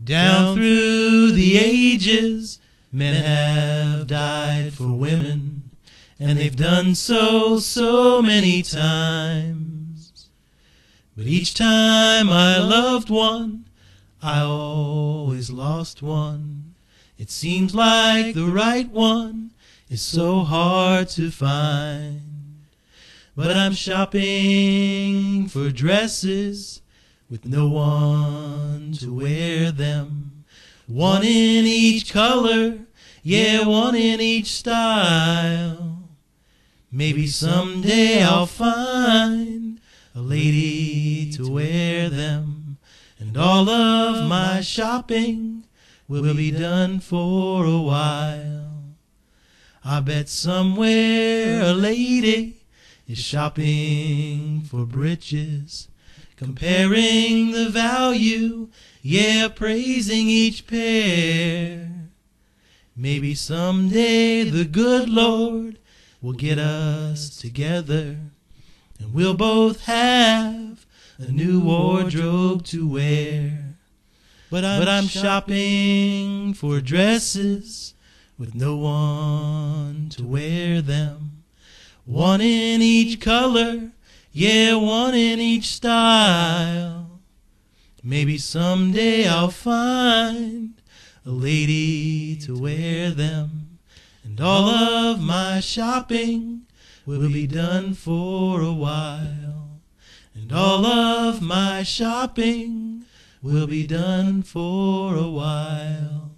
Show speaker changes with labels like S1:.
S1: Down through the ages, men have died for women, and they've done so many times. But each time I loved one, I always lost one. It seems like the right one is so hard to find. But I'm shopping for dresses with no one to wear them. One in each color, yeah, one in each style. Maybe someday I'll find a lady to wear them, and all of my shopping will be done for a while. I bet somewhere a lady is shopping for breeches, comparing the value, yeah, praising each pair. Maybe someday the good Lord will get us together, and we'll both have a new wardrobe to wear. But I'm shopping for dresses with no one to wear them. One in each color, yeah, one in each style. Maybe someday I'll find a lady to wear them, and all of my shopping will be done for a while. And all of my shopping will be done for a while.